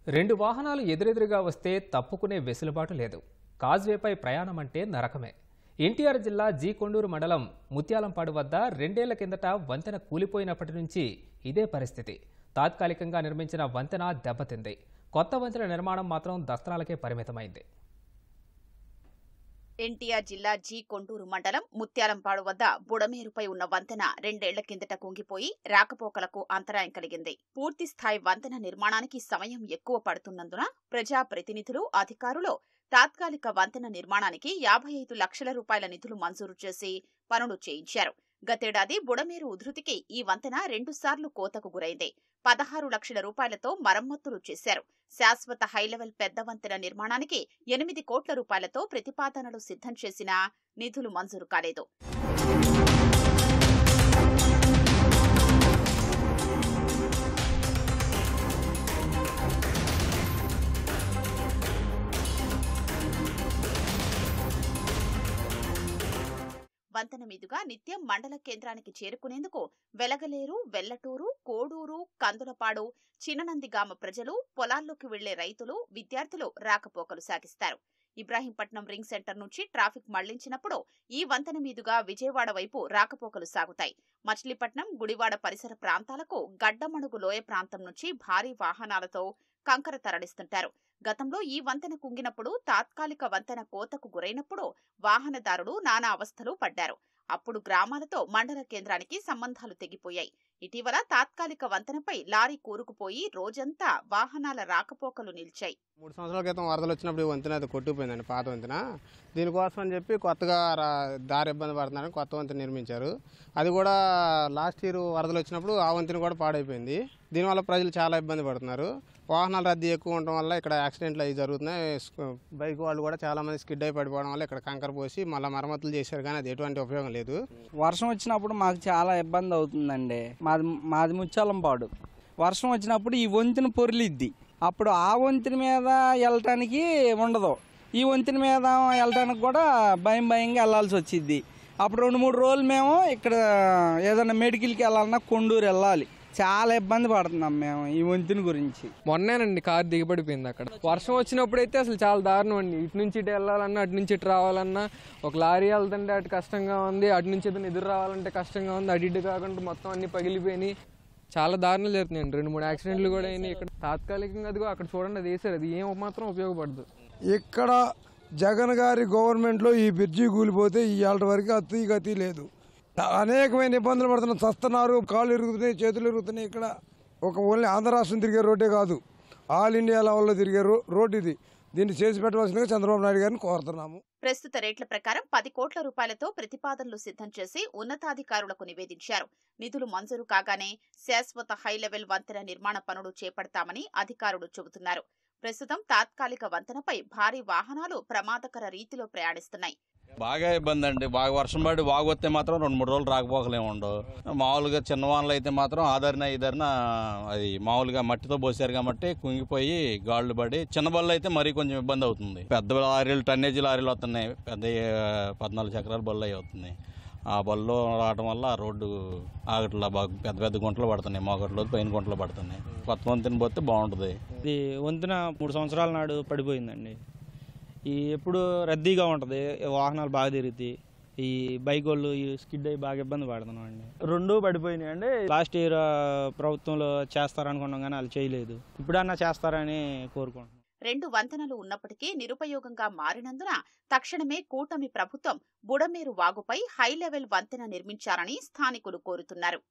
రెండు వాహనాలు ఎదురెదురుగా వస్తే తప్పుకునే వెసులుబాటు లేదు. కాజ్వేపై ప్రయాణం అంటే నరకమే. ఎన్టీఆర్ జిల్లా జీ కొండూరు మండలం ముత్యాలంపాడు వద్ద 2 ఏళ్ల కిందట వంతెన కూలిపోయినప్పటి నుంచి ఇదే పరిస్థితి. తాత్కాలికంగా నిర్మించిన వంతెన దెబ్బతింది. కొత్త వంతెన నిర్మాణం మాత్రం దస్త్రాలకే పరిమితమైంది. ఎన్టీఆర్ జిల్లా జీ కొండూరు మండలం ముత్యాలంపాడు వద్ద బుడమేరుపై ఉన్న వంతెన 2 ఏళ్ల కిందట కుంగిపోయి రాకపోకలకు అంతరాయం కలిగింది. పూర్తి స్థాయి వంతెన నిర్మాణానికి సమయం ఎక్కువ పడుతున్నందున ప్రజాప్రతినిధులు, అధికారులు తాత్కాలిక వంతెన నిర్మాణానికి 55 లక్షల రూపాయల నిధులు మంజూరు చేసి పనులు చేయించారు. గతేడాది బుడమేరు ఉధృతికి ఈ వంతెన 2 సార్లు కోతకు గురైంది. 16 లక్షల రూపాయలతో మరమ్మతులు చేశారు. శాశ్వత హైలెవెల్ పెద్ద వంతెన నిర్మాణానికి 8 కోట్ల రూపాయలతో ప్రతిపాదనలు సిద్ధం చేసినా నిధులు మంజూరు కాలేదు. వంతెన మీదుగా నిత్యం మండల కేంద్రానికి చేరుకునేందుకు వెలగలేరు, వెల్లటూరు, కోడూరు, కందులపాడు, చిన్ననందిగామ ప్రజలు, పొలాల్లోకి వెళ్లే రైతులు, విద్యార్థులు రాకపోకలు సాగిస్తారు. ఇబ్రాహీంపట్నం రింగ్ సెంటర్ నుంచి ట్రాఫిక్ మళ్లించినప్పుడు ఈ వంతెన మీదుగా విజయవాడ వైపు రాకపోకలు సాగుతాయి. మచిలీపట్నం, గుడివాడ పరిసర ప్రాంతాలకు గడ్డమణుగు లోయ ప్రాంతం నుంచి భారీ వాహనాలతో కంకర తరలిస్తుంటారు. గతంలో ఈ వంతెన కుంగినప్పుడు, తాత్కాలిక వంతెన కోతకు గురైనప్పుడు వాహనదారులు నానా అవస్థలు పడ్డారు. అప్పుడు గ్రామాలతో మండల కేంద్రానికి సంబంధాలు తెగిపోయాయి. ఇటీవల తాత్కాలిక వంతెనపై లారీ కూరుకుపోయి రోజంతా వాహనాల రాకపోకలు నిలిచాయి. 3 సంవత్సరాల క్రితం వరదలు వచ్చినప్పుడు ఈ వంతెన అది కొట్టుకుపోయిందండి, పాత వంతెన. దీనికోసం అని చెప్పి కొత్తగా దారి ఇబ్బంది పడుతున్నారని కొత్త వంతెన నిర్మించారు. అది కూడా లాస్ట్ ఇయర్ వరదలు వచ్చినప్పుడు ఆ వంతెన కూడా పాడైపోయింది. దీనివల్ల ప్రజలు చాలా ఇబ్బంది పడుతున్నారు. వాహనాల రద్దీ ఎక్కువ ఉండటం వల్ల ఇక్కడ యాక్సిడెంట్లు అవి జరుగుతున్నాయి. బైక్ వాళ్ళు కూడా చాలా మంది స్కిడ్ అయి పడిపోవడం వల్ల ఇక్కడ కంకర పోసి మళ్ళీ మరమ్మతులు చేశారు, కానీ అది ఎటువంటి ఉపయోగం లేదు. వర్షం వచ్చినప్పుడు మాకు చాలా ఇబ్బంది అవుతుందండి. మాది ముత్యాలంపాడు. వర్షం వచ్చినప్పుడు ఈ వంతెన పొరిలిద్ది. అప్పుడు ఆ వంతెన మీద వెళ్ళటానికి ఉండదు, ఈ వంతెన మీద వెళ్ళటానికి కూడా భయంగా వెళ్ళాల్సి వచ్చింది. అప్పుడు 2-3 రోజులు మేము ఇక్కడ ఏదైనా మెడికల్కి వెళ్ళాలన్నా కొండూరు వెళ్ళాలి. చాలా ఇబ్బంది పడుతున్నాం మేము ఈ వంతెన గురించి. మొన్నేనండి కారు దిగబడిపోయింది అక్కడ. వర్షం వచ్చినప్పుడు అయితే అసలు చాలా దారుణం అండి. ఇటు నుంచి ఇటు వెళ్ళాలన్నా, అటు నుంచి ఇటు రావాలన్నా, ఒక లారీ వెళ్తుంటే అటు కష్టంగా ఉంది, అటు నుంచి ఇటు ఎదురు రావాలంటే కష్టంగా ఉంది. అటు ఇటు కాకుండా మొత్తం అన్ని పగిలిపోయినాయి. చాలా దారుణాలు జరుగుతున్నాయండి. 2-3 యాక్సిడెంట్లు కూడా అయినాయి ఇక్కడ. తాత్కాలికంగా అదిగో అక్కడ చూడండి, అది వేసారు. అది ఏం మాత్రం ఉపయోగపడదు. ఇక్కడ జగన్ గారి గవర్నమెంట్లో ఈ బ్రిడ్జి కూలిపోతే ఇవాళ వరకు గతి లేదు. అనేకమైన ఇబ్బందులు పడుతున్నారు. చస్తున్నారు, కాళ్ళు ఇరుగుతున్నాయి, చేతులు ఇరుగుతున్నాయి. ఇక్కడ ఒక ఓన్లీ ఆంధ్ర రాష్ట్రం తిరిగే రోడ్డే కాదు, ఆల్ ఇండియా లెవెల్లో తిరిగే రోడ్ ఇది. దీన్ని చేసి పెట్టవలసిందిగా చంద్రబాబు నాయుడు గారిని కోరుతున్నాము. ప్రస్తుత రేట్ల ప్రకారం 10 కోట్ల రూపాయలతో ప్రతిపాదనలు సిద్ధం చేసి ఉన్నతాధికారులకు నివేదించారు. నిధులు మంజూరు కాగానే శాశ్వత హైలెవెల్ వంతెన నిర్మాణ పనులు చేపడతామని అధికారులు చెబుతున్నారు. ప్రస్తుతం తాత్కాలిక వంతెనపై భారీ వాహనాలు ప్రమాదకర రీతిలో ప్రయాణిస్తున్నాయి. బాగా ఇబ్బంది అండి. బాగా వర్షం పడి వాగొస్తే మాత్రం 2-3 రోజులు రాకపోకలేము ఉండవు. మామూలుగా చిన్న వానలు అయితే మాత్రం ఆదరణ అది మామూలుగా మట్టితో పోసారు కాబట్టి కుంగిపోయి గాళ్ళు పడి, చిన్న బళ్ళు అయితే మరీ కొంచెం ఇబ్బంది అవుతుంది. పెద్ద లారీలు, టన్నేజీ లారీలు వస్తున్నాయి, పెద్ద 14 చక్రాల బళ్ళు అవి అవుతున్నాయి. ఆ బళ్ళు రావడం వల్ల రోడ్డు ఆగట్లా, బాగా పెద్ద పెద్ద గుంటలు పడుతున్నాయి, మోగట్లో పైన గుంటలు పడుతున్నాయి. కొత్త వంతెన పోతే బాగుంటుంది. ఇది వంతెన 3 సంవత్సరాల నాడు పడిపోయిందండి. ఎప్పుడు రద్దీగా ఉంటుంది, వాహనాలు బాగా తిరుగుతాయి. ఈ బైక్ వాళ్ళు స్కిడ్ అయ్యి బాగా ఇబ్బంది పడుతున్నాం అండి. 2 పడిపోయినాయి అండి. లాస్ట్ ఇయర్ ప్రభుత్వంలో చేస్తారనుకున్నాం కానీ వాళ్ళు చేయలేదు. ఇప్పుడన్నా చేస్తారని కోరుకుంటున్నాం. 2 వంతెనలు ఉన్నప్పటికీ నిరుపయోగంగా మారినందున తక్షణమే కూటమి ప్రభుత్వం బుడమేరు వాగుపై హైలెవెల్ వంతెన నిర్మించాలని స్థానికులు కోరుతున్నారు.